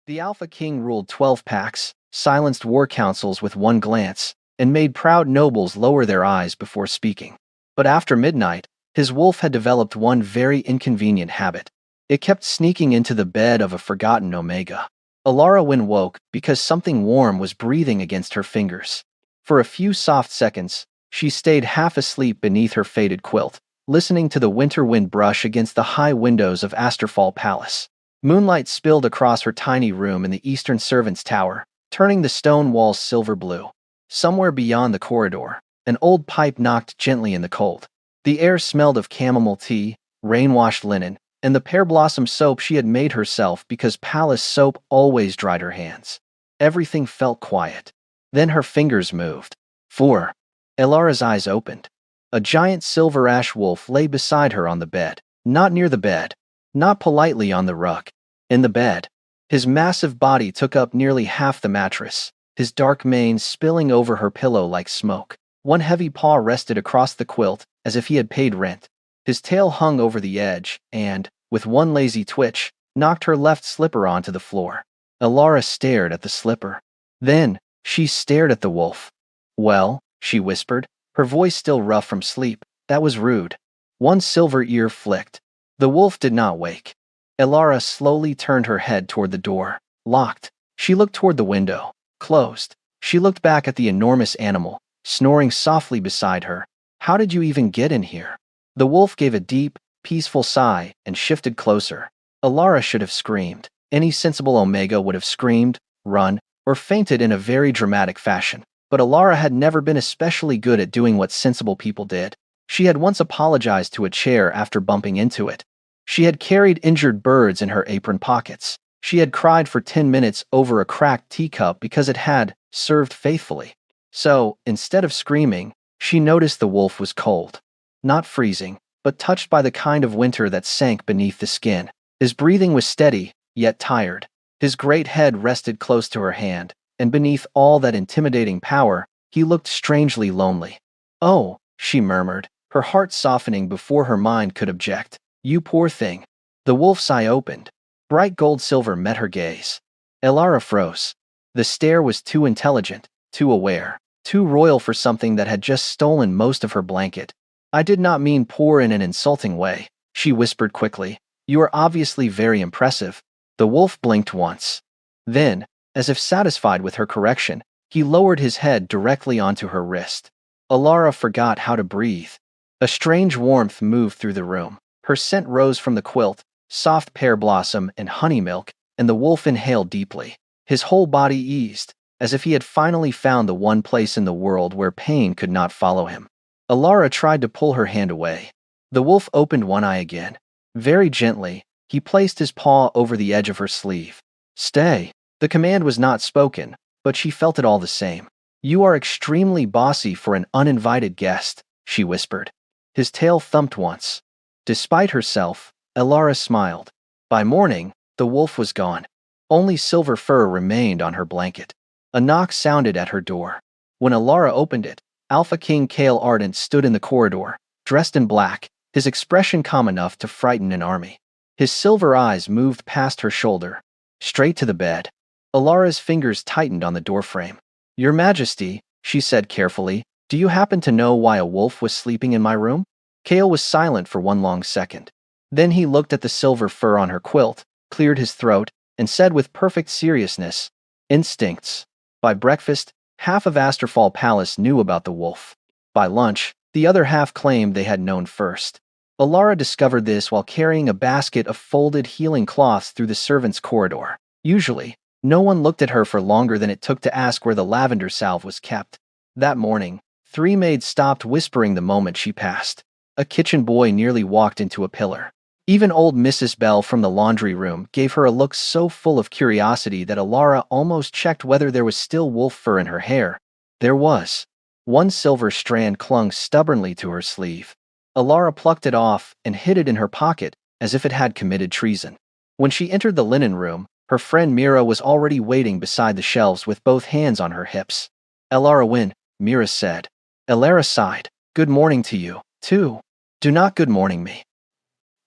The Alpha King ruled 12 packs, silenced war councils with one glance, and made proud nobles lower their eyes before speaking. But after midnight, his wolf had developed one very inconvenient habit. It kept sneaking into the bed of a forgotten Omega. Alara Wynn woke because something warm was breathing against her fingers. For a few soft seconds, she stayed half asleep beneath her faded quilt, listening to the winter wind brush against the high windows of Asterfall Palace. Moonlight spilled across her tiny room in the eastern servants' tower, turning the stone walls silver blue. Somewhere beyond the corridor, an old pipe knocked gently in the cold. The air smelled of chamomile tea, rain-washed linen, and the pear blossom soap she had made herself because palace soap always dried her hands. Everything felt quiet. Then her fingers moved. 4. Elara's eyes opened. A giant silver ash wolf lay beside her on the bed, not near the bed, not politely on the rug. In the bed. His massive body took up nearly half the mattress, his dark mane spilling over her pillow like smoke. One heavy paw rested across the quilt, as if he had paid rent. His tail hung over the edge, and, with one lazy twitch, knocked her left slipper onto the floor. Elara stared at the slipper. Then, she stared at the wolf. "Well," she whispered, her voice still rough from sleep, "that was rude." One silver ear flicked. The wolf did not wake. Elara slowly turned her head toward the door. Locked. She looked toward the window. Closed. She looked back at the enormous animal, snoring softly beside her. "How did you even get in here?" The wolf gave a deep, peaceful sigh and shifted closer. Elara should have screamed. Any sensible Omega would have screamed, run, or fainted in a very dramatic fashion. But Elara had never been especially good at doing what sensible people did. She had once apologized to a chair after bumping into it. She had carried injured birds in her apron pockets. She had cried for 10 minutes over a cracked teacup because it had served faithfully. So, instead of screaming, she noticed the wolf was cold. Not freezing, but touched by the kind of winter that sank beneath the skin. His breathing was steady, yet tired. His great head rested close to her hand, and beneath all that intimidating power, he looked strangely lonely. "Oh," she murmured, her heart softening before her mind could object. "You poor thing." The wolf's eye opened. Bright gold silver met her gaze. Elara froze. The stare was too intelligent, too aware, too royal for something that had just stolen most of her blanket. "I did not mean poor in an insulting way," she whispered quickly. "You are obviously very impressive." The wolf blinked once. Then, as if satisfied with her correction, he lowered his head directly onto her wrist. Elara forgot how to breathe. A strange warmth moved through the room. Her scent rose from the quilt, soft pear blossom and honey milk, and the wolf inhaled deeply. His whole body eased, as if he had finally found the one place in the world where pain could not follow him. Elara tried to pull her hand away. The wolf opened one eye again. Very gently, he placed his paw over the edge of her sleeve. "Stay." The command was not spoken, but she felt it all the same. "You are extremely bossy for an uninvited guest," she whispered. His tail thumped once. Despite herself, Elara smiled. By morning, the wolf was gone. Only silver fur remained on her blanket. A knock sounded at her door. When Elara opened it, Alpha King Kale Ardent stood in the corridor, dressed in black, his expression calm enough to frighten an army. His silver eyes moved past her shoulder, straight to the bed. Elara's fingers tightened on the doorframe. "Your Majesty," she said carefully, "do you happen to know why a wolf was sleeping in my room?" Kale was silent for one long second. Then he looked at the silver fur on her quilt, cleared his throat, and said with perfect seriousness, "Instincts." By breakfast, half of Asterfall Palace knew about the wolf. By lunch, the other half claimed they had known first. Elara discovered this while carrying a basket of folded healing cloths through the servants' corridor. Usually, no one looked at her for longer than it took to ask where the lavender salve was kept. That morning, 3 maids stopped whispering the moment she passed. A kitchen boy nearly walked into a pillar. Even old Mrs. Bell from the laundry room gave her a look so full of curiosity that Elara almost checked whether there was still wolf fur in her hair. There was. One silver strand clung stubbornly to her sleeve. Elara plucked it off and hid it in her pocket as if it had committed treason. When she entered the linen room, her friend Mira was already waiting beside the shelves with both hands on her hips. "Elara Wynn," Mira said. Elara sighed. "Good morning to you, too. Do not good morning me."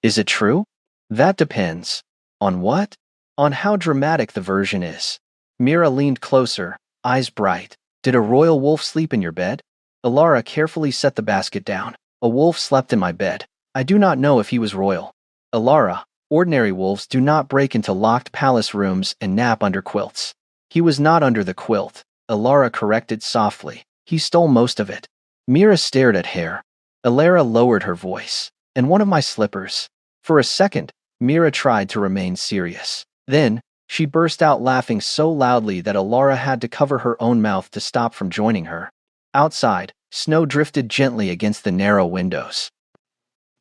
"Is it true?" "That depends." "On what?" on how dramatic the version is. Mira leaned closer, eyes bright. Did a royal wolf sleep in your bed? Alara carefully set the basket down. A wolf slept in my bed. I do not know if he was royal. Alara, ordinary wolves do not break into locked palace rooms and nap under quilts. He was not under the quilt, Alara corrected softly. He stole most of it. Mira stared at Hare. Alara lowered her voice. And one of my slippers. For a second, Mira tried to remain serious. Then, she burst out laughing so loudly that Alara had to cover her own mouth to stop from joining her. Outside, snow drifted gently against the narrow windows.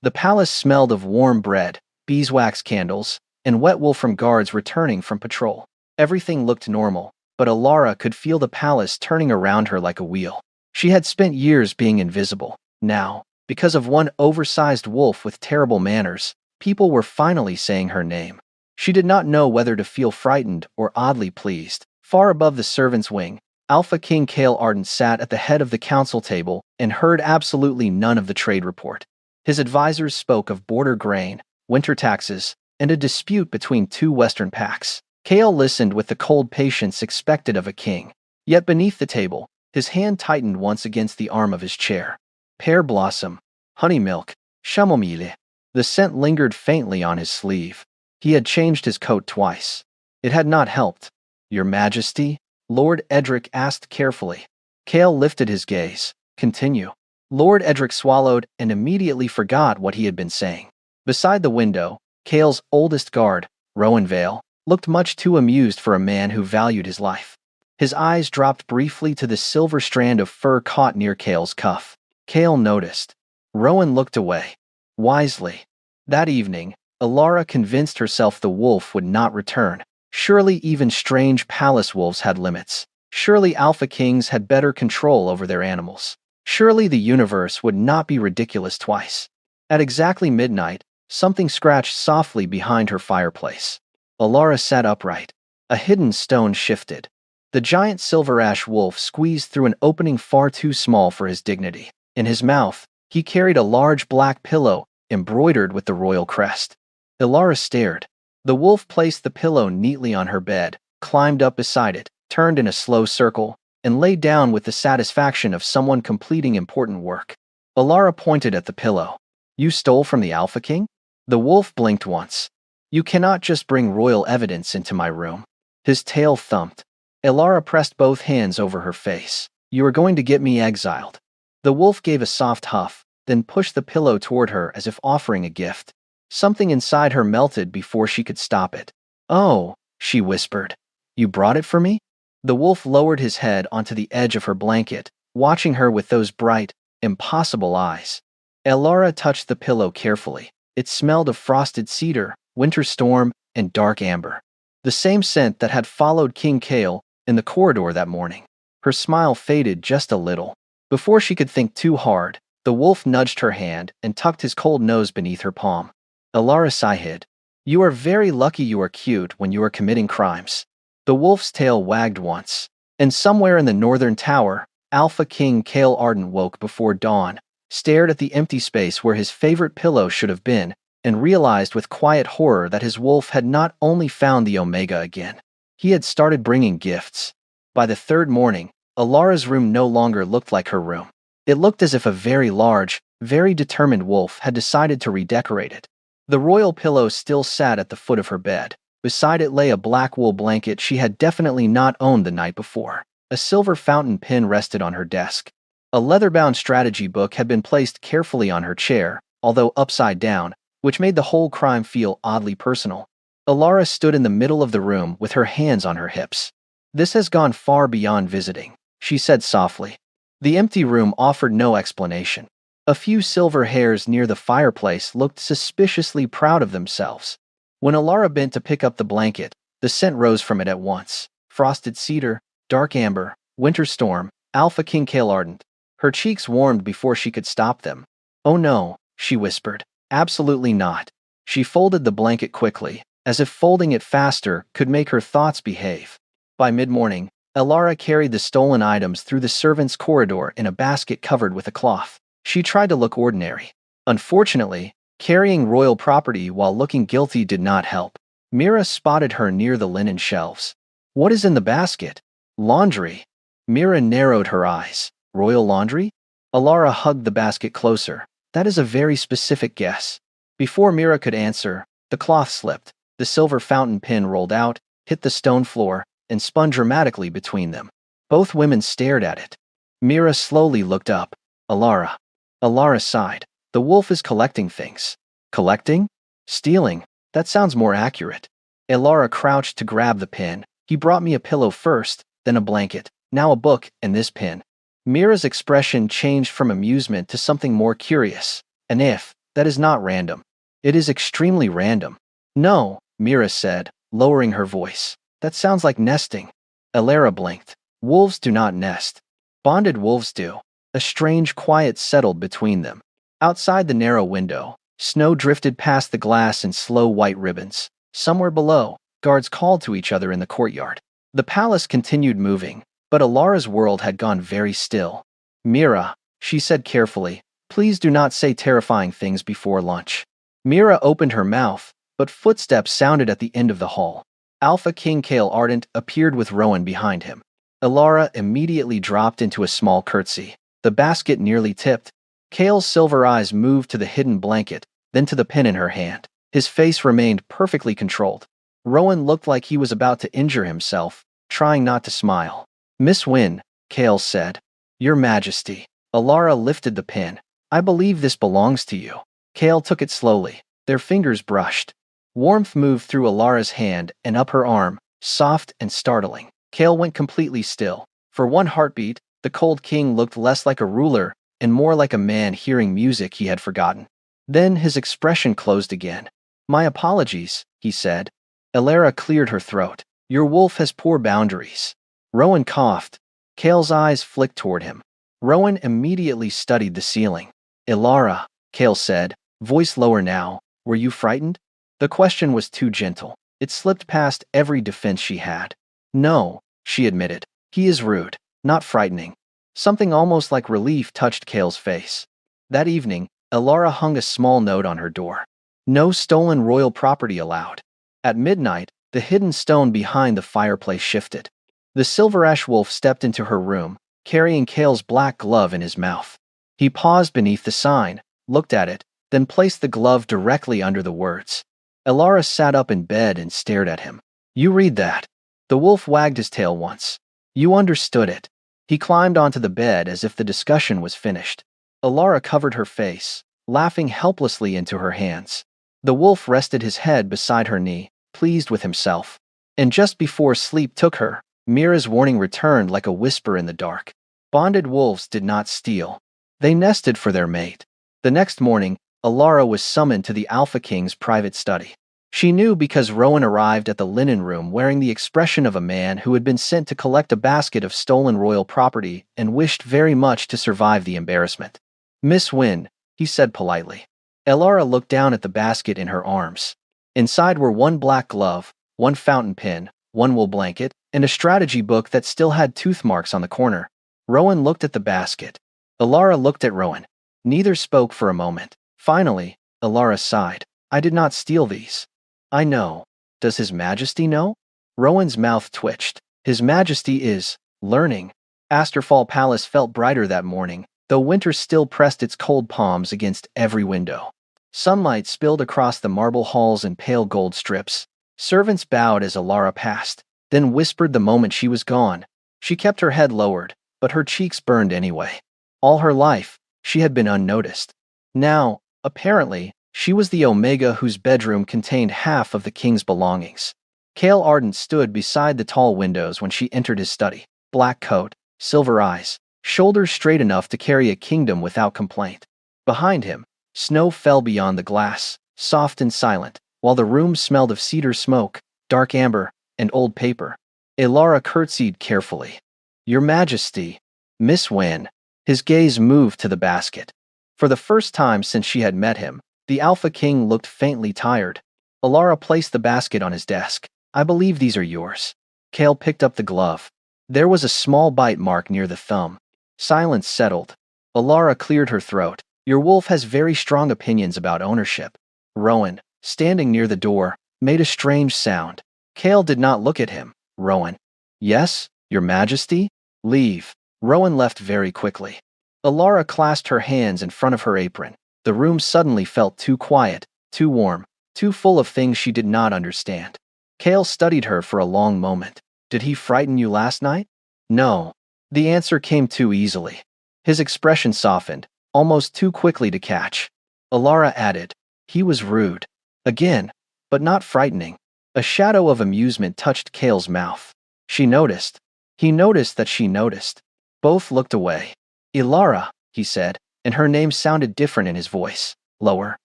The palace smelled of warm bread, beeswax candles, and wet wool from guards returning from patrol. Everything looked normal, but Alara could feel the palace turning around her like a wheel. She had spent years being invisible. Now, because of one oversized wolf with terrible manners, people were finally saying her name. She did not know whether to feel frightened or oddly pleased. Far above the servants' wing, Alpha King Kale Ardent sat at the head of the council table and heard absolutely none of the trade report. His advisors spoke of border grain, winter taxes, and a dispute between two western packs. Kale listened with the cold patience expected of a king. Yet beneath the table, his hand tightened once against the arm of his chair. Pear blossom, honey milk, chamomile. The scent lingered faintly on his sleeve. He had changed his coat twice. It had not helped. Your Majesty? Lord Edric asked carefully. Kale lifted his gaze. Continue. Lord Edric swallowed and immediately forgot what he had been saying. Beside the window, Kale's oldest guard, Rowan Vale, looked much too amused for a man who valued his life. His eyes dropped briefly to the silver strand of fur caught near Kale's cuff. Kale noticed. Rowan looked away. Wisely. That evening, Alara convinced herself the wolf would not return. Surely even strange palace wolves had limits. Surely alpha kings had better control over their animals. Surely the universe would not be ridiculous twice. At exactly midnight, something scratched softly behind her fireplace. Alara sat upright. A hidden stone shifted. The giant silver ash wolf squeezed through an opening far too small for his dignity. In his mouth, he carried a large black pillow embroidered with the royal crest. Alara stared. The wolf placed the pillow neatly on her bed, climbed up beside it, turned in a slow circle, and lay down with the satisfaction of someone completing important work. Alara pointed at the pillow. You stole from the Alpha King? The wolf blinked once. You cannot just bring royal evidence into my room. His tail thumped. Alara pressed both hands over her face. You are going to get me exiled. The wolf gave a soft huff, then pushed the pillow toward her as if offering a gift. Something inside her melted before she could stop it. Oh, she whispered. You brought it for me? The wolf lowered his head onto the edge of her blanket, watching her with those bright, impossible eyes. Alara touched the pillow carefully. It smelled of frosted cedar, winter storm, and dark amber. The same scent that had followed King Kale in the corridor that morning. Her smile faded just a little. Before she could think too hard, the wolf nudged her hand and tucked his cold nose beneath her palm. Alara sighed. You are very lucky you are cute when you are committing crimes. The wolf's tail wagged once, and somewhere in the northern tower, Alpha King Kale Ardent woke before dawn, stared at the empty space where his favorite pillow should have been, and realized with quiet horror that his wolf had not only found the Omega again, he had started bringing gifts. By the third morning, Alara's room no longer looked like her room. It looked as if a very large, very determined wolf had decided to redecorate it. The royal pillow still sat at the foot of her bed. Beside it lay a black wool blanket she had definitely not owned the night before. A silver fountain pen rested on her desk. A leather-bound strategy book had been placed carefully on her chair, although upside down, which made the whole crime feel oddly personal. Alara stood in the middle of the room with her hands on her hips. This has gone far beyond visiting, she said softly. The empty room offered no explanation. A few silver hairs near the fireplace looked suspiciously proud of themselves. When Alara bent to pick up the blanket, the scent rose from it at once. Frosted cedar, dark amber, winter storm, Alpha King Kale Ardent. Her cheeks warmed before she could stop them. Oh no, she whispered. Absolutely not. She folded the blanket quickly, as if folding it faster could make her thoughts behave. By mid-morning, Alara carried the stolen items through the servants' corridor in a basket covered with a cloth. She tried to look ordinary. Unfortunately, carrying royal property while looking guilty did not help. Mira spotted her near the linen shelves. What is in the basket? Laundry. Mira narrowed her eyes. Royal laundry? Alara hugged the basket closer. That is a very specific guess. Before Mira could answer, the cloth slipped. The silver fountain pen rolled out, hit the stone floor, and spun dramatically between them. Both women stared at it. Mira slowly looked up. Alara. Alara sighed. The wolf is collecting things. Collecting? Stealing. That sounds more accurate. Alara crouched to grab the pin. He brought me a pillow first, then a blanket, now a book, and this pin. Mira's expression changed from amusement to something more curious. And if, that is not random. It is extremely random. No, Mira said, lowering her voice. That sounds like nesting. Alara blinked. Wolves do not nest. Bonded wolves do. A strange quiet settled between them. Outside the narrow window, snow drifted past the glass in slow white ribbons. Somewhere below, guards called to each other in the courtyard. The palace continued moving, but Alara's world had gone very still. Mira, she said carefully, please do not say terrifying things before lunch. Mira opened her mouth, but footsteps sounded at the end of the hall. Alpha King Kale Ardent appeared with Rowan behind him. Alara immediately dropped into a small curtsy. The basket nearly tipped. Kale's silver eyes moved to the hidden blanket, then to the pin in her hand. His face remained perfectly controlled. Rowan looked like he was about to injure himself, trying not to smile. Miss Wynne, Kale said. Your Majesty. Alara lifted the pin. I believe this belongs to you. Kale took it slowly. Their fingers brushed. Warmth moved through Alara's hand and up her arm, soft and startling. Kale went completely still. For one heartbeat, the cold king looked less like a ruler and more like a man hearing music he had forgotten. Then his expression closed again. My apologies, he said. Alara cleared her throat. Your wolf has poor boundaries. Rowan coughed. Kale's eyes flicked toward him. Rowan immediately studied the ceiling. Alara, Kale said, voice lower now, were you frightened? The question was too gentle. It slipped past every defense she had. No, she admitted. He is rude, not frightening. Something almost like relief touched Kale's face. That evening, Alara hung a small note on her door. No stolen royal property allowed. At midnight, the hidden stone behind the fireplace shifted. The silver ash wolf stepped into her room, carrying Kale's black glove in his mouth. He paused beneath the sign, looked at it, then placed the glove directly under the words. Alara sat up in bed and stared at him. You read that. The wolf wagged his tail once. You understood it. He climbed onto the bed as if the discussion was finished. Alara covered her face, laughing helplessly into her hands. The wolf rested his head beside her knee, pleased with himself. And just before sleep took her, Mira's warning returned like a whisper in the dark. Bonded wolves did not steal. They nested for their mate. The next morning, Alara was summoned to the Alpha King's private study. She knew because Rowan arrived at the linen room wearing the expression of a man who had been sent to collect a basket of stolen royal property and wished very much to survive the embarrassment. Miss Wynne, he said politely. Alara looked down at the basket in her arms. Inside were one black glove, one fountain pen, one wool blanket, and a strategy book that still had tooth marks on the corner. Rowan looked at the basket. Alara looked at Rowan. Neither spoke for a moment. Finally, Alara sighed. I did not steal these. I know. Does His Majesty know? Rowan's mouth twitched. His Majesty is learning. Asterfall Palace felt brighter that morning, though winter still pressed its cold palms against every window. Sunlight spilled across the marble halls in pale gold strips. Servants bowed as Alara passed, then whispered the moment she was gone. She kept her head lowered, but her cheeks burned anyway. All her life, she had been unnoticed. Now, apparently, she was the Omega whose bedroom contained half of the king's belongings. Kale Ardent stood beside the tall windows when she entered his study. Black coat, silver eyes, shoulders straight enough to carry a kingdom without complaint. Behind him, snow fell beyond the glass, soft and silent, while the room smelled of cedar smoke, dark amber, and old paper. Alara curtsied carefully. Your Majesty, Miss Wynne. His gaze moved to the basket. For the first time since she had met him, the Alpha King looked faintly tired. Alara placed the basket on his desk. I believe these are yours. Kale picked up the glove. There was a small bite mark near the thumb. Silence settled. Alara cleared her throat. Your wolf has very strong opinions about ownership. Rowan, standing near the door, made a strange sound. Kale did not look at him. Rowan. Yes, Your Majesty? Leave. Rowan left very quickly. Alara clasped her hands in front of her apron. The room suddenly felt too quiet, too warm, too full of things she did not understand. Kale studied her for a long moment. Did he frighten you last night? No. The answer came too easily. His expression softened, almost too quickly to catch. Alara added, he was rude. Again, but not frightening. A shadow of amusement touched Kale's mouth. She noticed. He noticed that she noticed. Both looked away. Ilara, he said, and her name sounded different in his voice. Lower,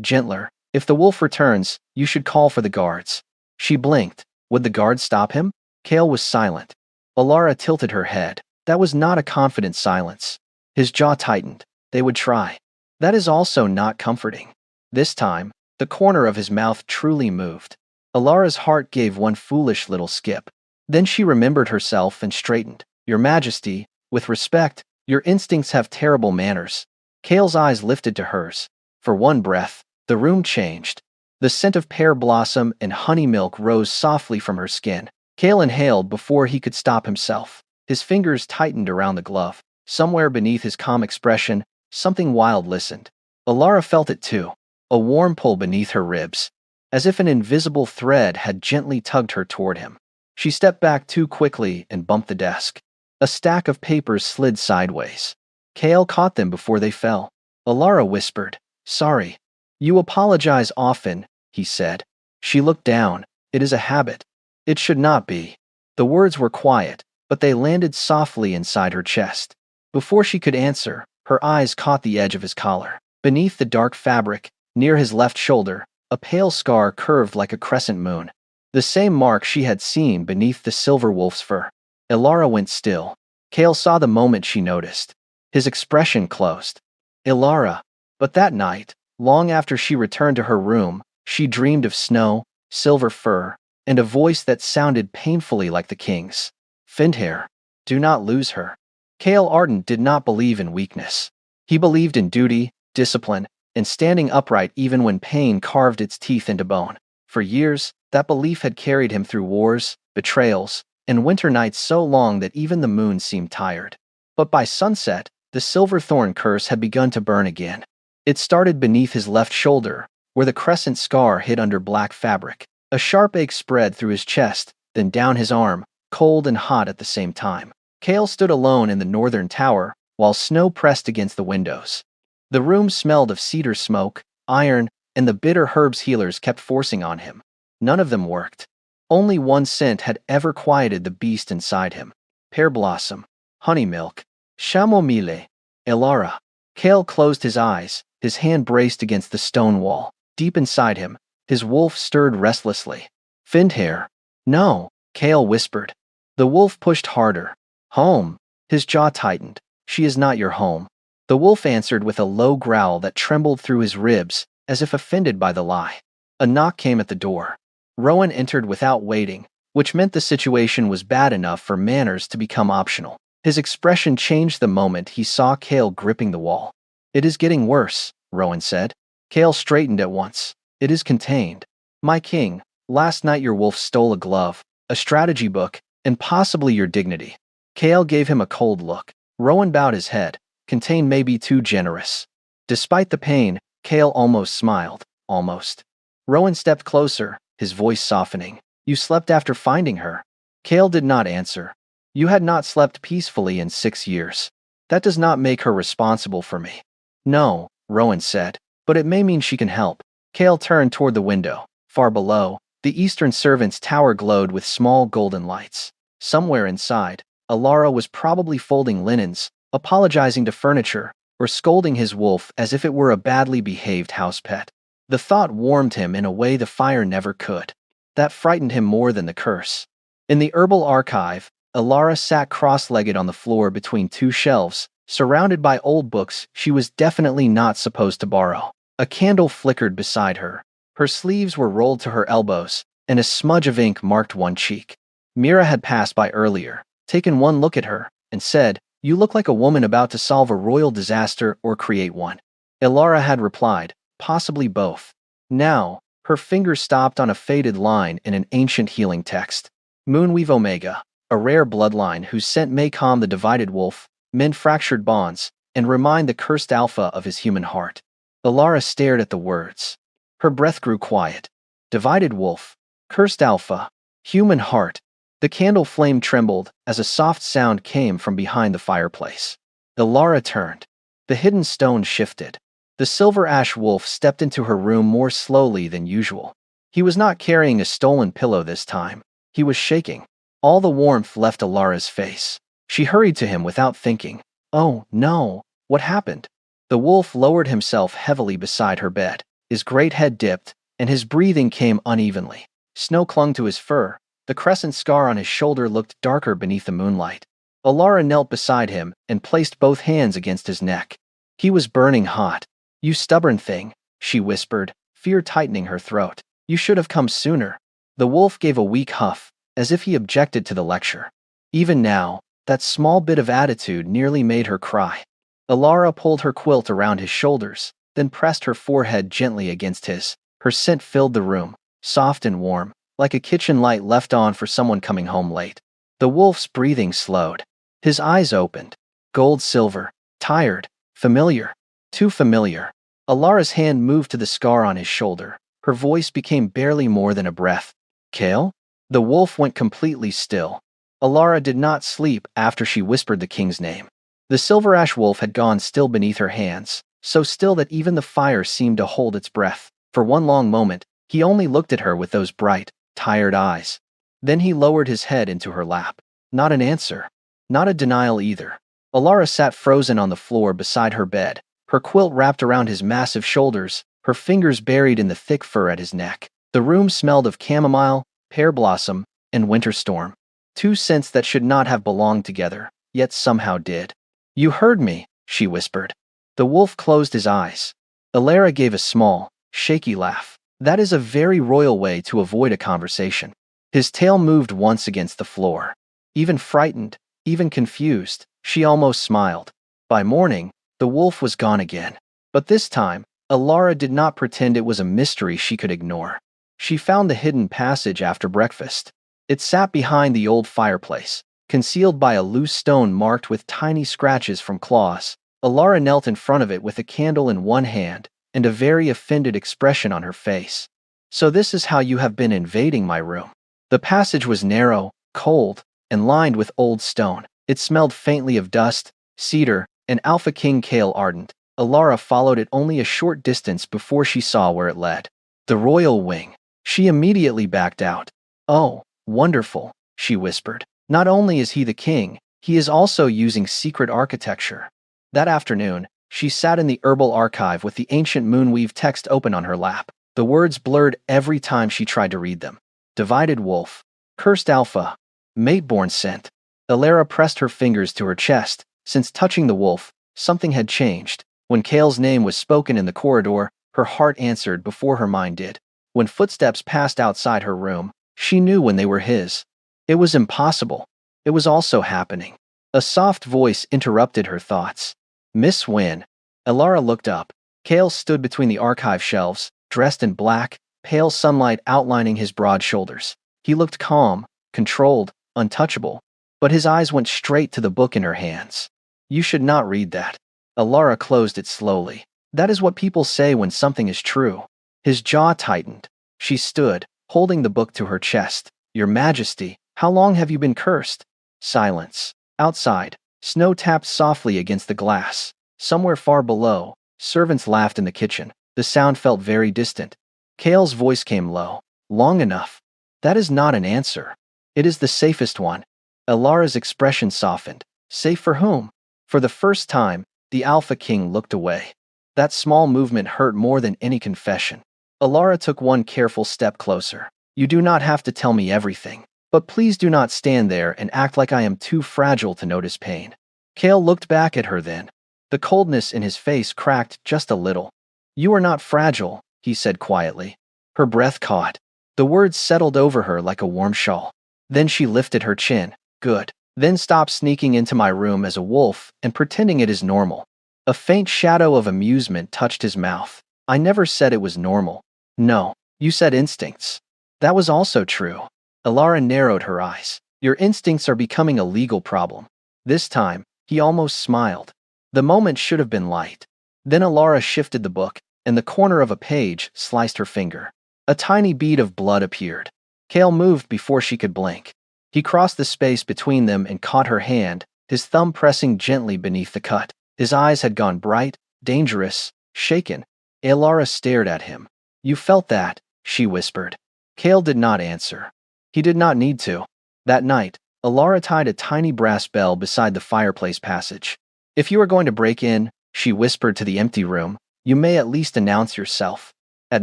gentler. If the wolf returns, you should call for the guards. She blinked. Would the guards stop him? Kale was silent. Alara tilted her head. That was not a confident silence. His jaw tightened. They would try. That is also not comforting. This time, the corner of his mouth truly moved. Alara's heart gave one foolish little skip. Then she remembered herself and straightened. Your Majesty, with respect, your instincts have terrible manners. Kale's eyes lifted to hers. For one breath, the room changed. The scent of pear blossom and honey milk rose softly from her skin. Kale inhaled before he could stop himself. His fingers tightened around the glove. Somewhere beneath his calm expression, something wild listened. Alara felt it too, a warm pull beneath her ribs, as if an invisible thread had gently tugged her toward him. She stepped back too quickly and bumped the desk. A stack of papers slid sideways. Kale caught them before they fell. Alara whispered, sorry. You apologize often, he said. She looked down. It is a habit. It should not be. The words were quiet, but they landed softly inside her chest. Before she could answer, her eyes caught the edge of his collar. Beneath the dark fabric, near his left shoulder, a pale scar curved like a crescent moon. The same mark she had seen beneath the silver wolf's fur. Alara went still. Kale saw the moment she noticed. His expression closed. Alara. But that night, long after she returned to her room, she dreamed of snow, silver fur, and a voice that sounded painfully like the king's. Findhair. Do not lose her. Kale Ardent did not believe in weakness. He believed in duty, discipline, and standing upright even when pain carved its teeth into bone. For years, that belief had carried him through wars, betrayals, and winter nights so long that even the moon seemed tired. But by sunset, the Silverthorn curse had begun to burn again. It started beneath his left shoulder, where the crescent scar hid under black fabric. A sharp ache spread through his chest, then down his arm, cold and hot at the same time. Kale stood alone in the northern tower, while snow pressed against the windows. The room smelled of cedar smoke, iron, and the bitter herbs healers kept forcing on him. None of them worked. Only one scent had ever quieted the beast inside him. Pear blossom, honey milk, chamomile, Alara. Kale closed his eyes, his hand braced against the stone wall. Deep inside him, his wolf stirred restlessly. Findhair. No, Kale whispered. The wolf pushed harder. Home. His jaw tightened. She is not your home. The wolf answered with a low growl that trembled through his ribs, as if offended by the lie. A knock came at the door. Rowan entered without waiting, which meant the situation was bad enough for manners to become optional. His expression changed the moment he saw Kale gripping the wall. It is getting worse, Rowan said. Kale straightened at once. It is contained. My king, last night your wolf stole a glove, a strategy book, and possibly your dignity. Kale gave him a cold look. Rowan bowed his head. Contain may be too generous. Despite the pain, Kale almost smiled. Almost. Rowan stepped closer, his voice softening. You slept after finding her. Kale did not answer. You had not slept peacefully in 6 years. That does not make her responsible for me. No, Rowan said, but it may mean she can help. Kale turned toward the window. Far below, the eastern servants' tower glowed with small golden lights. Somewhere inside, Alara was probably folding linens, apologizing to furniture, or scolding his wolf as if it were a badly behaved house pet. The thought warmed him in a way the fire never could. That frightened him more than the curse. In the herbal archive, Alara sat cross-legged on the floor between two shelves, surrounded by old books she was definitely not supposed to borrow. A candle flickered beside her. Her sleeves were rolled to her elbows, and a smudge of ink marked one cheek. Mira had passed by earlier, taken one look at her, and said, "You look like a woman about to solve a royal disaster or create one." Alara had replied, "Possibly both." Now, Her finger stopped on a faded line in an ancient healing text. Moonweave Omega, a rare bloodline whose scent may calm the divided wolf, mend fractured bonds, and remind the cursed alpha of his human heart. Alara stared at the words. Her breath grew quiet. Divided wolf, cursed alpha, human heart. The candle flame trembled as a soft sound came from behind the fireplace. Alara turned. The hidden stone shifted. The silver ash wolf stepped into her room more slowly than usual. He was not carrying a stolen pillow this time. He was shaking. All the warmth left Alara's face. She hurried to him without thinking. Oh, no. What happened? The wolf lowered himself heavily beside her bed. His great head dipped, and his breathing came unevenly. Snow clung to his fur. The crescent scar on his shoulder looked darker beneath the moonlight. Alara knelt beside him and placed both hands against his neck. He was burning hot. You stubborn thing, she whispered, fear tightening her throat. You should have come sooner. The wolf gave a weak huff, as if he objected to the lecture. Even now, that small bit of attitude nearly made her cry. Alara pulled her quilt around his shoulders, then pressed her forehead gently against his. Her scent filled the room, soft and warm, like a kitchen light left on for someone coming home late. The wolf's breathing slowed. His eyes opened. Gold-silver, tired, familiar. Too familiar. Alara's hand moved to the scar on his shoulder. Her voice became barely more than a breath. Kale? The wolf went completely still. Alara did not sleep after she whispered the king's name. The silver ash wolf had gone still beneath her hands, so still that even the fire seemed to hold its breath. For one long moment, he only looked at her with those bright, tired eyes. Then he lowered his head into her lap. Not an answer. Not a denial either. Alara sat frozen on the floor beside her bed, her quilt wrapped around his massive shoulders, her fingers buried in the thick fur at his neck. The room smelled of chamomile, pear blossom, and winter storm. Two scents that should not have belonged together, yet somehow did. You heard me, she whispered. The wolf closed his eyes. Alara gave a small, shaky laugh. That is a very royal way to avoid a conversation. His tail moved once against the floor. Even frightened, even confused, she almost smiled. By morning, the wolf was gone again. But this time, Alara did not pretend it was a mystery she could ignore. She found the hidden passage after breakfast. It sat behind the old fireplace, concealed by a loose stone marked with tiny scratches from claws. Alara knelt in front of it with a candle in one hand and a very offended expression on her face. So this is how you have been invading my room. The passage was narrow, cold, and lined with old stone. It smelled faintly of dust, cedar, and Alpha King Kale Ardent. Alara followed it only a short distance before she saw where it led. The royal wing. She immediately backed out. Oh, wonderful, she whispered. Not only is he the king, he is also using secret architecture. That afternoon, she sat in the herbal archive with the ancient Moonweave text open on her lap. The words blurred every time she tried to read them. Divided wolf. Cursed alpha. Mateborn scent. Alara pressed her fingers to her chest. Since touching the wolf, something had changed. When Kale's name was spoken in the corridor, her heart answered before her mind did. When footsteps passed outside her room, she knew when they were his. It was impossible. It was also happening. A soft voice interrupted her thoughts. Miss Wynne. Alara looked up. Kale stood between the archive shelves, dressed in black, pale sunlight outlining his broad shoulders. He looked calm, controlled, untouchable, but his eyes went straight to the book in her hands. You should not read that. Alara closed it slowly. That is what people say when something is true. His jaw tightened. She stood, holding the book to her chest. Your Majesty, how long have you been cursed? Silence. Outside, snow tapped softly against the glass. Somewhere far below, servants laughed in the kitchen. The sound felt very distant. Kale's voice came low. Long enough. That is not an answer. It is the safest one. Alara's expression softened. Safe for whom? For the first time, the Alpha King looked away. That small movement hurt more than any confession. Alara took one careful step closer. You do not have to tell me everything, but please do not stand there and act like I am too fragile to notice pain. Kale looked back at her then. The coldness in his face cracked just a little. You are not fragile, he said quietly. Her breath caught. The words settled over her like a warm shawl. Then she lifted her chin. Good. Then stop sneaking into my room as a wolf and pretending it is normal. A faint shadow of amusement touched his mouth. I never said it was normal. No. You said instincts. That was also true. Alara narrowed her eyes. Your instincts are becoming a legal problem. This time, he almost smiled. The moment should have been light. Then Alara shifted the book, and the corner of a page sliced her finger. A tiny bead of blood appeared. Kale moved before she could blink. He crossed the space between them and caught her hand, his thumb pressing gently beneath the cut. His eyes had gone bright, dangerous, shaken. Alara stared at him. You felt that, she whispered. Kale did not answer. He did not need to. That night, Alara tied a tiny brass bell beside the fireplace passage. If you are going to break in, she whispered to the empty room, you may at least announce yourself. At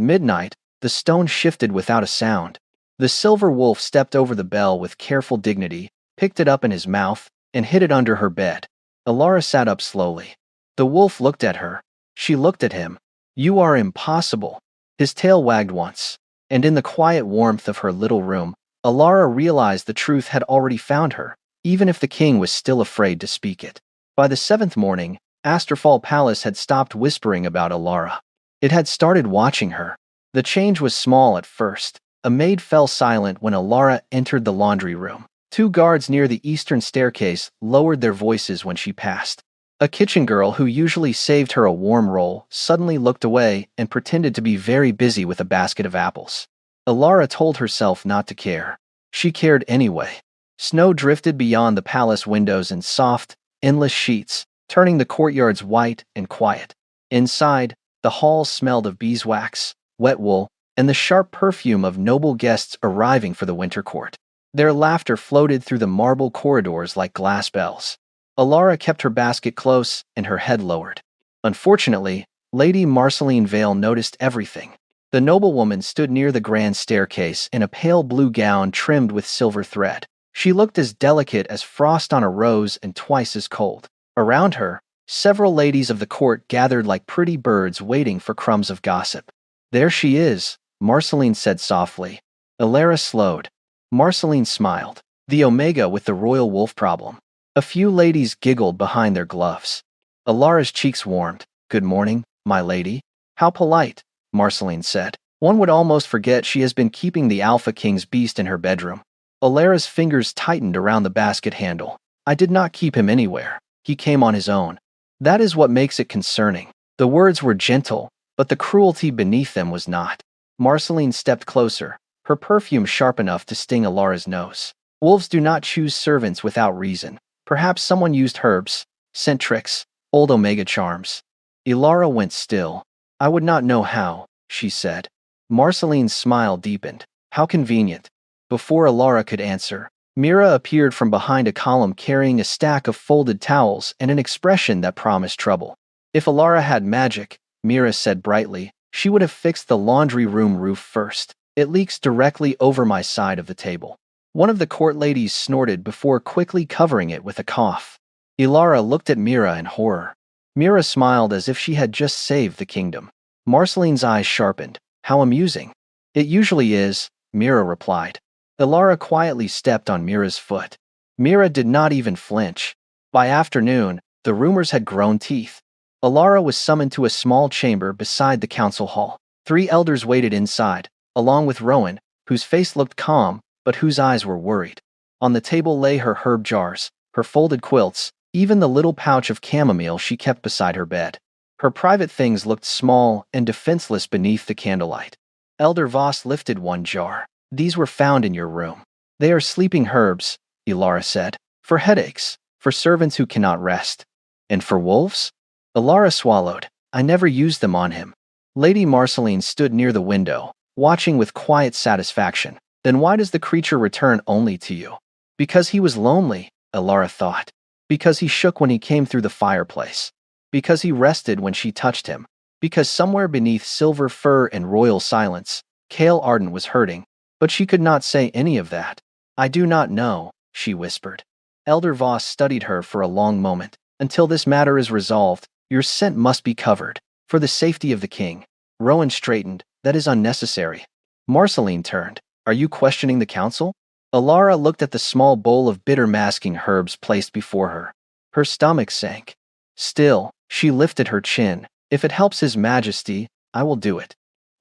midnight, the stone shifted without a sound. The silver wolf stepped over the bell with careful dignity, picked it up in his mouth, and hid it under her bed. Alara sat up slowly. The wolf looked at her. She looked at him. You are impossible. His tail wagged once, and in the quiet warmth of her little room, Alara realized the truth had already found her, even if the king was still afraid to speak it. By the 7th morning, Asterfall Palace had stopped whispering about Alara. It had started watching her. The change was small at first. A maid fell silent when Alara entered the laundry room. 2 guards near the eastern staircase lowered their voices when she passed. A kitchen girl who usually saved her a warm roll suddenly looked away and pretended to be very busy with a basket of apples. Alara told herself not to care. She cared anyway. Snow drifted beyond the palace windows in soft, endless sheets, turning the courtyards white and quiet. Inside, the halls smelled of beeswax, wet wool, and the sharp perfume of noble guests arriving for the winter court. Their laughter floated through the marble corridors like glass bells. Alara kept her basket close and her head lowered. Unfortunately, Lady Marceline Vale noticed everything. The noblewoman stood near the grand staircase in a pale blue gown trimmed with silver thread. She looked as delicate as frost on a rose and twice as cold. Around her, several ladies of the court gathered like pretty birds waiting for crumbs of gossip. There she is, Marceline said softly. Alara slowed. Marceline smiled. The Omega with the royal wolf problem. A few ladies giggled behind their gloves. Alara's cheeks warmed. Good morning, my lady. How polite, Marceline said. One would almost forget she has been keeping the Alpha King's beast in her bedroom. Alara's fingers tightened around the basket handle. I did not keep him anywhere. He came on his own. That is what makes it concerning. The words were gentle, but the cruelty beneath them was not. Marceline stepped closer, her perfume sharp enough to sting Alara's nose. Wolves do not choose servants without reason. Perhaps someone used herbs, scent tricks, old Omega charms. Alara went still. I would not know how, she said. Marceline's smile deepened. How convenient. Before Alara could answer, Mira appeared from behind a column carrying a stack of folded towels and an expression that promised trouble. If Alara had magic, Mira said brightly, she would have fixed the laundry room roof first. It leaks directly over my side of the table. One of the court ladies snorted before quickly covering it with a cough. Alara looked at Mira in horror. Mira smiled as if she had just saved the kingdom. Marceline's eyes sharpened. How amusing. It usually is, Mira replied. Alara quietly stepped on Mira's foot. Mira did not even flinch. By afternoon, the rumors had grown teeth. Alara was summoned to a small chamber beside the council hall. 3 elders waited inside, along with Rowan, whose face looked calm, but whose eyes were worried. On the table lay her herb jars, her folded quilts, even the little pouch of chamomile she kept beside her bed. Her private things looked small and defenseless beneath the candlelight. Elder Voss lifted one jar. These were found in your room. They are sleeping herbs, Alara said. For headaches, for servants who cannot rest. And for wolves? Alara swallowed. I never used them on him. Lady Marceline stood near the window, watching with quiet satisfaction. Then why does the creature return only to you? Because he was lonely, Alara thought. Because he shook when he came through the fireplace. Because he rested when she touched him. Because somewhere beneath silver fur and royal silence, Kale Arden was hurting. But she could not say any of that. I do not know, she whispered. Elder Voss studied her for a long moment. Until this matter is resolved, your scent must be covered. For the safety of the king. Rowan straightened. That is unnecessary. Marceline turned. Are you questioning the council? Alara looked at the small bowl of bitter masking herbs placed before her. Her stomach sank. Still, she lifted her chin. If it helps His Majesty, I will do it.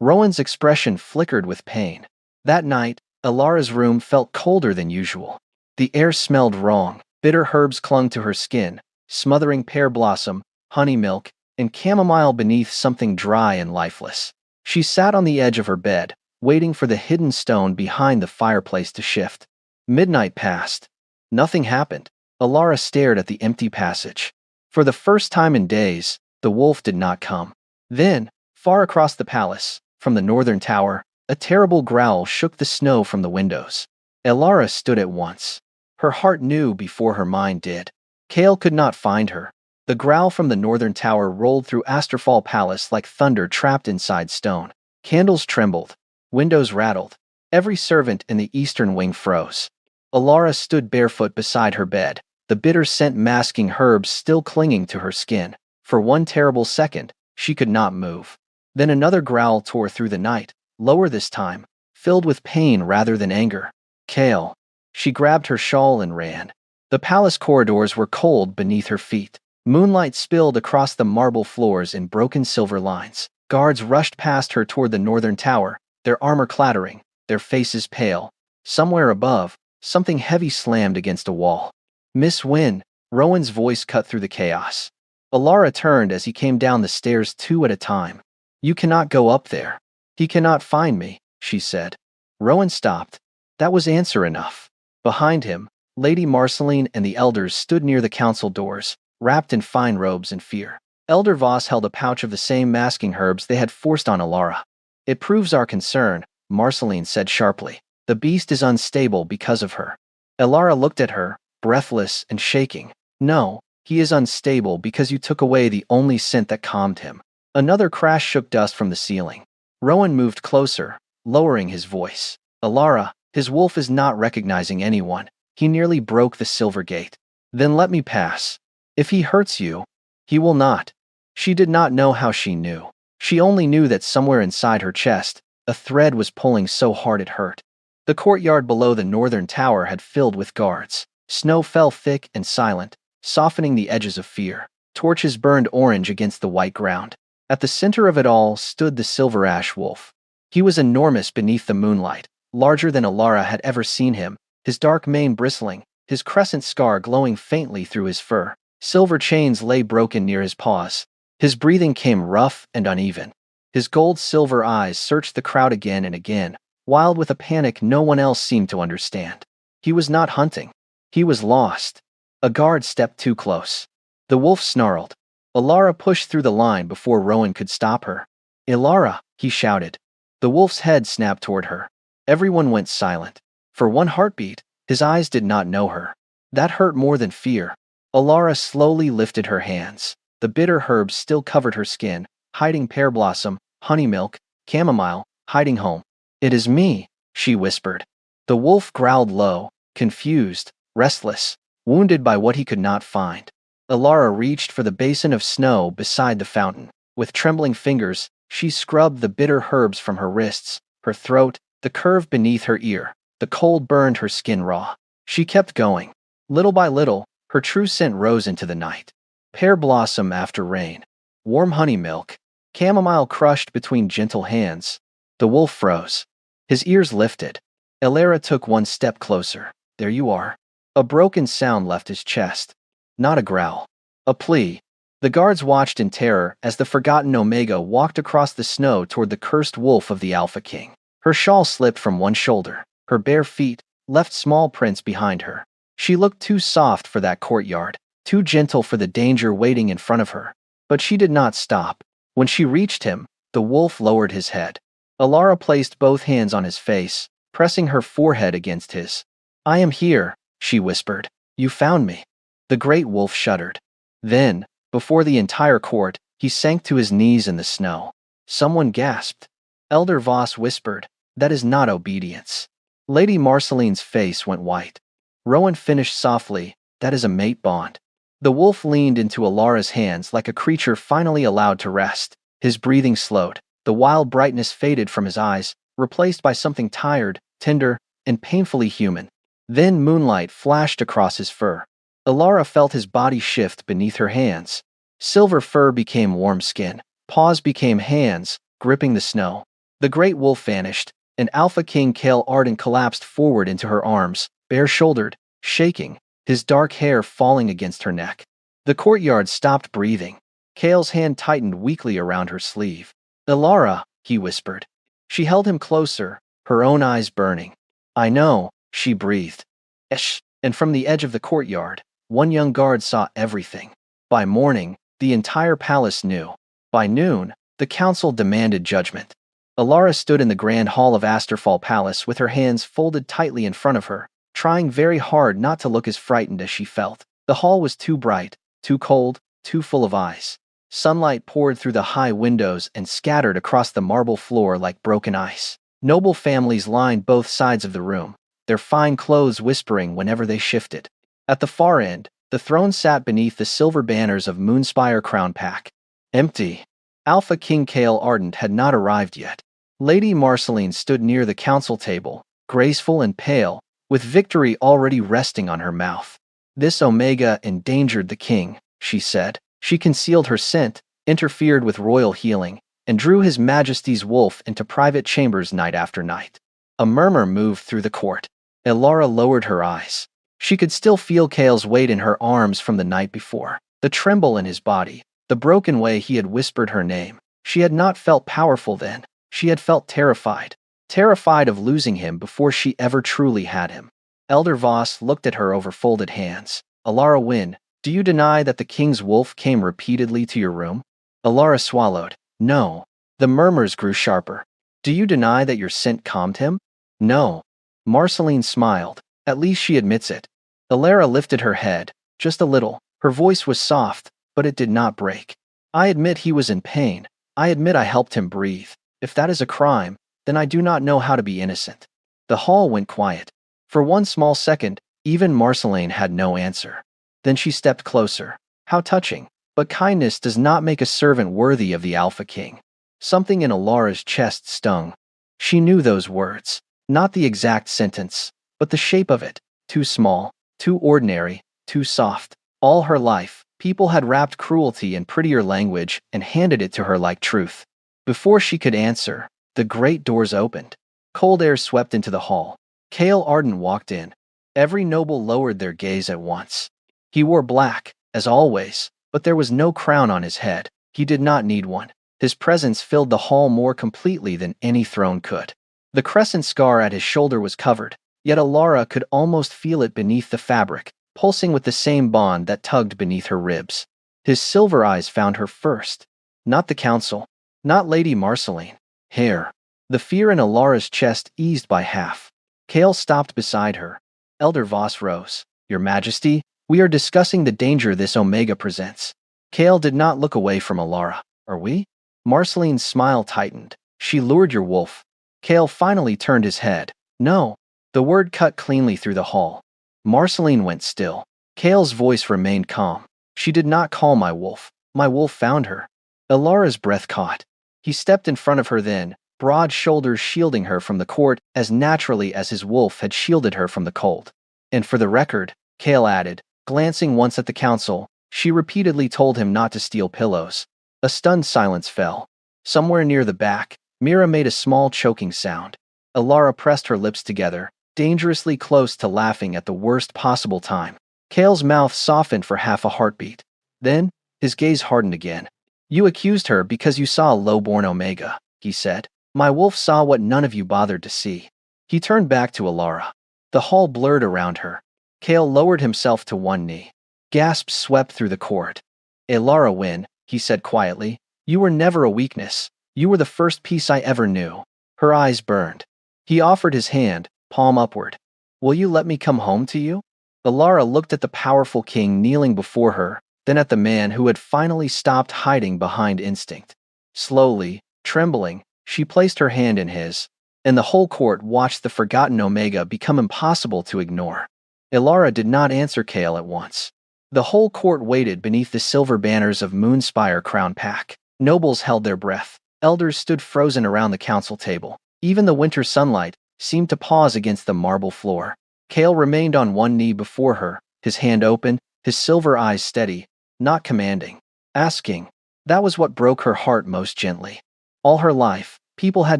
Rowan's expression flickered with pain. That night, Elara's room felt colder than usual. The air smelled wrong, bitter herbs clung to her skin, smothering pear blossom, honey milk, and chamomile beneath something dry and lifeless. She sat on the edge of her bed, waiting for the hidden stone behind the fireplace to shift. Midnight passed. Nothing happened. Elara stared at the empty passage. For the first time in days, the wolf did not come. Then, far across the palace, from the northern tower, a terrible growl shook the snow from the windows. Elara stood at once. Her heart knew before her mind did. Kale could not find her. The growl from the northern tower rolled through Asterfall Palace like thunder trapped inside stone. Candles trembled. Windows rattled. Every servant in the eastern wing froze. Elara stood barefoot beside her bed, the bitter scent masking herbs still clinging to her skin. For one terrible second, she could not move. Then another growl tore through the night, lower this time, filled with pain rather than anger. Kale. She grabbed her shawl and ran. The palace corridors were cold beneath her feet. Moonlight spilled across the marble floors in broken silver lines. Guards rushed past her toward the northern tower, their armor clattering, their faces pale. Somewhere above, something heavy slammed against a wall. Miss Wynne, Rowan's voice cut through the chaos. Elara turned as he came down the stairs 2 at a time. You cannot go up there. He cannot find me, she said. Rowan stopped. That was answer enough. Behind him, Lady Marceline and the elders stood near the council doors, wrapped in fine robes and fear. Elder Voss held a pouch of the same masking herbs they had forced on Elara. It proves our concern, Marceline said sharply. The beast is unstable because of her. Elara looked at her, breathless and shaking. No, he is unstable because you took away the only scent that calmed him. Another crash shook dust from the ceiling. Rowan moved closer, lowering his voice. Elara, his wolf is not recognizing anyone. He nearly broke the silver gate. Then let me pass. If he hurts you, he will not. She did not know how she knew. She only knew that somewhere inside her chest, a thread was pulling so hard it hurt. The courtyard below the northern tower had filled with guards. Snow fell thick and silent, softening the edges of fear. Torches burned orange against the white ground. At the center of it all stood the silver ash wolf. He was enormous beneath the moonlight, larger than Elara had ever seen him, his dark mane bristling, his crescent scar glowing faintly through his fur. Silver chains lay broken near his paws. His breathing came rough and uneven. His gold-silver eyes searched the crowd again and again, wild with a panic no one else seemed to understand. He was not hunting. He was lost. A guard stepped too close. The wolf snarled. Elara pushed through the line before Rowan could stop her. Elara, he shouted. The wolf's head snapped toward her. Everyone went silent. For one heartbeat, his eyes did not know her. That hurt more than fear. Elara slowly lifted her hands. The bitter herbs still covered her skin, hiding pear blossom, honey milk, chamomile, hiding home. It is me, she whispered. The wolf growled low, confused, restless, wounded by what he could not find. Elara reached for the basin of snow beside the fountain. With trembling fingers, she scrubbed the bitter herbs from her wrists, her throat, the curve beneath her ear. The cold burned her skin raw. She kept going. Little by little, her true scent rose into the night. Pear blossom after rain. Warm honey milk. Chamomile crushed between gentle hands. The wolf froze. His ears lifted. Elara took one step closer. There you are. A broken sound left his chest. Not a growl. A plea. The guards watched in terror as the forgotten Omega walked across the snow toward the cursed wolf of the Alpha King. Her shawl slipped from one shoulder. Her bare feet left small prints behind her. She looked too soft for that courtyard, too gentle for the danger waiting in front of her. But she did not stop. When she reached him, the wolf lowered his head. Elara placed both hands on his face, pressing her forehead against his. I am here, she whispered. You found me. The great wolf shuddered. Then, before the entire court, he sank to his knees in the snow. Someone gasped. Elder Voss whispered, that is not obedience. Lady Marceline's face went white. Rowan finished softly, that is a mate bond. The wolf leaned into Elara's hands like a creature finally allowed to rest. His breathing slowed. The wild brightness faded from his eyes, replaced by something tired, tender, and painfully human. Then moonlight flashed across his fur. Elara felt his body shift beneath her hands. Silver fur became warm skin. Paws became hands, gripping the snow. The great wolf vanished, and Alpha King Kale Arden collapsed forward into her arms, bare-shouldered, shaking, his dark hair falling against her neck. The courtyard stopped breathing. Kale's hand tightened weakly around her sleeve. "Elara," he whispered. She held him closer, her own eyes burning. "I know," she breathed. "Esh," and from the edge of the courtyard, one young guard saw everything. By morning, the entire palace knew. By noon, the council demanded judgment. Elara stood in the grand hall of Asterfall Palace with her hands folded tightly in front of her, trying very hard not to look as frightened as she felt. The hall was too bright, too cold, too full of eyes. Sunlight poured through the high windows and scattered across the marble floor like broken ice. Noble families lined both sides of the room, their fine clothes whispering whenever they shifted. At the far end, the throne sat beneath the silver banners of Moonspire Crown Pack. Empty. Alpha King Kale Ardent had not arrived yet. Lady Marceline stood near the council table, graceful and pale, with victory already resting on her mouth. "This Omega endangered the king," she said. She concealed her scent, interfered with royal healing, and drew His Majesty's wolf into private chambers night after night. A murmur moved through the court. Elara lowered her eyes. She could still feel Kale's weight in her arms from the night before, the tremble in his body, the broken way he had whispered her name. She had not felt powerful then. She had felt terrified. Terrified of losing him before she ever truly had him. Elder Voss looked at her over folded hands. "Elara Wynn, do you deny that the king's wolf came repeatedly to your room?" Elara swallowed. "No." The murmurs grew sharper. "Do you deny that your scent calmed him?" "No." Marceline smiled. "At least she admits it." Elara lifted her head, just a little. Her voice was soft, but it did not break. "I admit he was in pain. I admit I helped him breathe. If that is a crime, then I do not know how to be innocent." The hall went quiet. For one small second, even Marceline had no answer. Then she stepped closer. How touching. But kindness does not make a servant worthy of the Alpha King. Something in Elara's chest stung. She knew those words. Not the exact sentence, but the shape of it. Too small, too ordinary, too soft. All her life, people had wrapped cruelty in prettier language and handed it to her like truth. Before she could answer, the great doors opened. Cold air swept into the hall. Kale Arden walked in. Every noble lowered their gaze at once. He wore black, as always, but there was no crown on his head. He did not need one. His presence filled the hall more completely than any throne could. The crescent scar at his shoulder was covered, yet Elara could almost feel it beneath the fabric, pulsing with the same bond that tugged beneath her ribs. His silver eyes found her first. Not the council. Not Lady Marceline. Hair. The fear in Elara's chest eased by half. Kale stopped beside her. Elder Voss rose. "Your Majesty, we are discussing the danger this Omega presents." Kale did not look away from Elara. "Are we?" Marceline's smile tightened. "She lured your wolf." Kale finally turned his head. "No." The word cut cleanly through the hall. Marceline went still. Kale's voice remained calm. "She did not call my wolf. My wolf found her." Elara's breath caught. He stepped in front of her then, broad shoulders shielding her from the court as naturally as his wolf had shielded her from the cold. "And for the record," Kale added, glancing once at the council, "she repeatedly told him not to steal pillows." A stunned silence fell. Somewhere near the back, Mira made a small choking sound. Elara pressed her lips together, dangerously close to laughing at the worst possible time. Kale's mouth softened for half a heartbeat. Then, his gaze hardened again. "You accused her because you saw a low-born Omega," he said. "My wolf saw what none of you bothered to see." He turned back to Elara. The hall blurred around her. Kale lowered himself to one knee. Gasps swept through the court. "Elara Wynn," he said quietly, "you were never a weakness. You were the first peace I ever knew." Her eyes burned. He offered his hand, palm upward. "Will you let me come home to you?" Elara looked at the powerful king kneeling before her, then at the man who had finally stopped hiding behind instinct. Slowly, trembling, she placed her hand in his, and the whole court watched the forgotten Omega become impossible to ignore. Elara did not answer Kale at once. The whole court waited beneath the silver banners of Moonspire Crown Pack. Nobles held their breath. Elders stood frozen around the council table. Even the winter sunlight seemed to pause against the marble floor. Kale remained on one knee before her, his hand open, his silver eyes steady, not commanding, asking. That was what broke her heart most gently. All her life, People had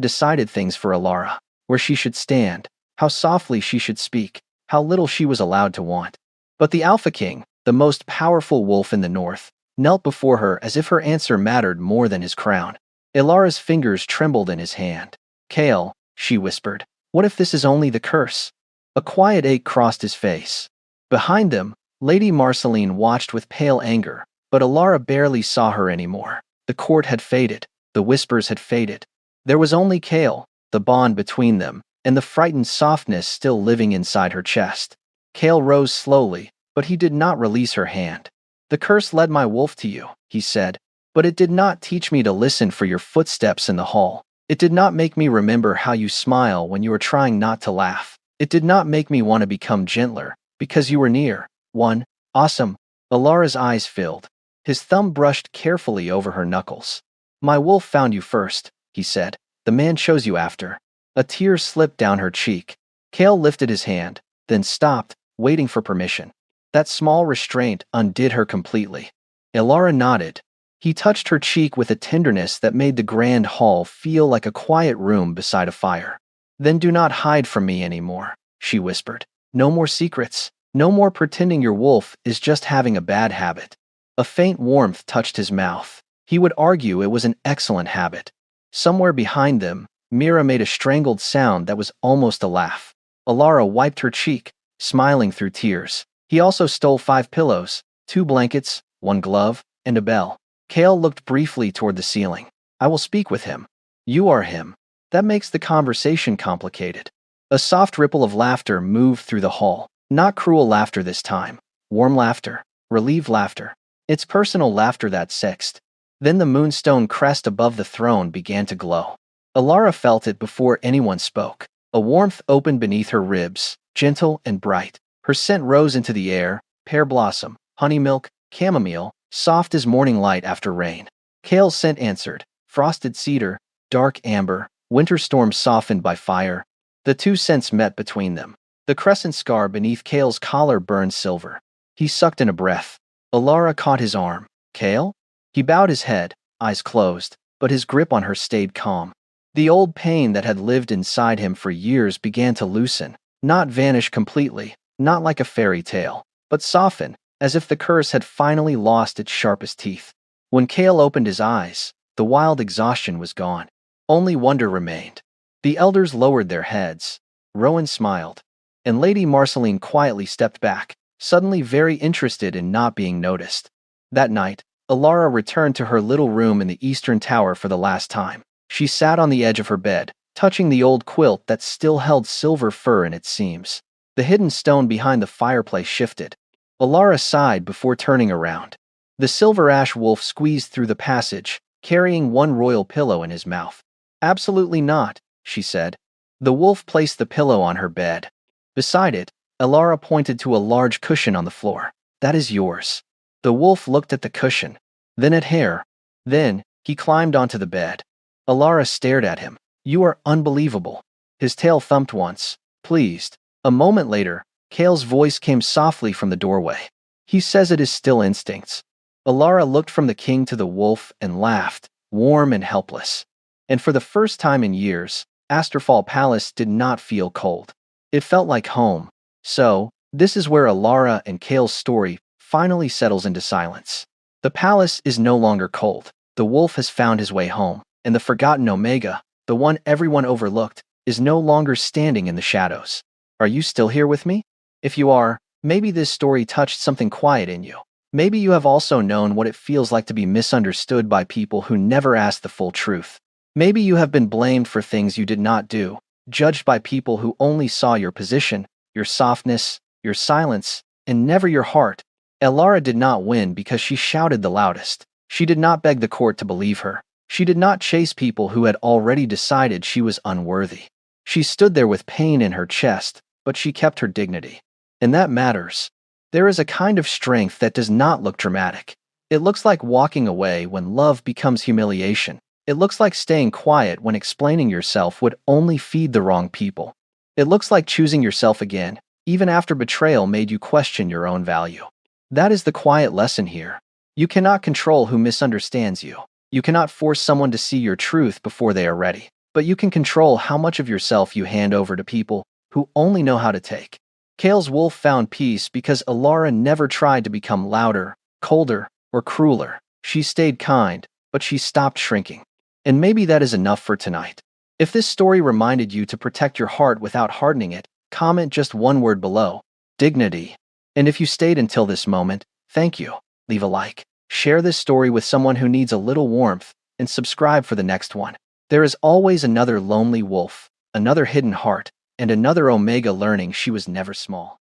decided things for Alara, where she should stand, how softly she should speak, how little she was allowed to want. But the Alpha King, the most powerful wolf in the north, knelt before her as if her answer mattered more than his crown. Alara's fingers trembled in his hand. "Kale," she whispered, "what if this is only the curse?" A quiet ache crossed his face. Behind them, Lady Marceline watched with pale anger, but Alara barely saw her anymore. The court had faded, the whispers had faded. There was only Kale, the bond between them, and the frightened softness still living inside her chest. Kale rose slowly, but he did not release her hand. "The curse led my wolf to you," he said, "but it did not teach me to listen for your footsteps in the hall. It did not make me remember how you smile when you are trying not to laugh. It did not make me want to become gentler, because you were near." Awesome. Alara's eyes filled. His thumb brushed carefully over her knuckles. "My wolf found you first," he said. "The man chose you after." A tear slipped down her cheek. Kale lifted his hand, then stopped, waiting for permission. That small restraint undid her completely. Alara nodded. He touched her cheek with a tenderness that made the grand hall feel like a quiet room beside a fire. "Then do not hide from me anymore," she whispered. "No more secrets. No more pretending your wolf is just having a bad habit." A faint warmth touched his mouth. He would argue it was an excellent habit. Somewhere behind them, Mira made a strangled sound that was almost a laugh. Alara wiped her cheek, smiling through tears. He also stole 5 pillows, 2 blankets, 1 glove, and a bell. Kale looked briefly toward the ceiling. "I will speak with him." "You are him." That makes the conversation complicated. A soft ripple of laughter moved through the hall. Not cruel laughter this time. Warm laughter. Relieved laughter. It's personal laughter that sexed. Then the moonstone crest above the throne began to glow. Alara felt it before anyone spoke. A warmth opened beneath her ribs, gentle and bright. Her scent rose into the air, pear blossom, honey milk, chamomile, soft as morning light after rain. Kale's scent answered, frosted cedar, dark amber, winter storm softened by fire. The 2 scents met between them. The crescent scar beneath Kale's collar burned silver. He sucked in a breath. Alara caught his arm. "Kale?" He bowed his head, eyes closed, but his grip on her stayed calm. The old pain that had lived inside him for years began to loosen, not vanish completely, not like a fairy tale, but soften, as if the curse had finally lost its sharpest teeth. When Kale opened his eyes, the wild exhaustion was gone. Only wonder remained. The elders lowered their heads. Rowan smiled, and Lady Marceline quietly stepped back, suddenly very interested in not being noticed. That night, Alara returned to her little room in the eastern tower for the last time. She sat on the edge of her bed, touching the old quilt that still held silver fur in its seams. The hidden stone behind the fireplace shifted. Alara sighed before turning around. The silver ash wolf squeezed through the passage, carrying 1 royal pillow in his mouth. "Absolutely not," she said. The wolf placed the pillow on her bed. Beside it, Alara pointed to a large cushion on the floor. "That is yours." The wolf looked at the cushion, then at Hare. Then, he climbed onto the bed. Alara stared at him. "You are unbelievable." His tail thumped once, pleased. A moment later, Kale's voice came softly from the doorway. "He says it is still instincts." Alara looked from the king to the wolf and laughed, warm and helpless. And for the first time in years, Asterfall Palace did not feel cold. It felt like home. So, this is where Alara and Kale's story finally settles into silence. The palace is no longer cold. The wolf has found his way home, and the forgotten Omega, the one everyone overlooked, is no longer standing in the shadows. Are you still here with me? If you are, maybe this story touched something quiet in you. Maybe you have also known what it feels like to be misunderstood by people who never ask the full truth. Maybe you have been blamed for things you did not do, judged by people who only saw your position, your softness, your silence, and never your heart. Alara did not win because she shouted the loudest. She did not beg the court to believe her. She did not chase people who had already decided she was unworthy. She stood there with pain in her chest, but she kept her dignity. And that matters. There is a kind of strength that does not look dramatic. It looks like walking away when love becomes humiliation. It looks like staying quiet when explaining yourself would only feed the wrong people. It looks like choosing yourself again, even after betrayal made you question your own value. That is the quiet lesson here. You cannot control who misunderstands you. You cannot force someone to see your truth before they are ready. but you can control how much of yourself you hand over to people who only know how to take. Kale's wolf found peace because Alara never tried to become louder, colder, or crueler. She stayed kind, but she stopped shrinking. And maybe that is enough for tonight. If this story reminded you to protect your heart without hardening it, comment just one word below: dignity. And if you stayed until this moment, thank you. Leave a like, share this story with someone who needs a little warmth, and subscribe for the next one. There is always another lonely wolf, another hidden heart, and another Omega learning she was never small.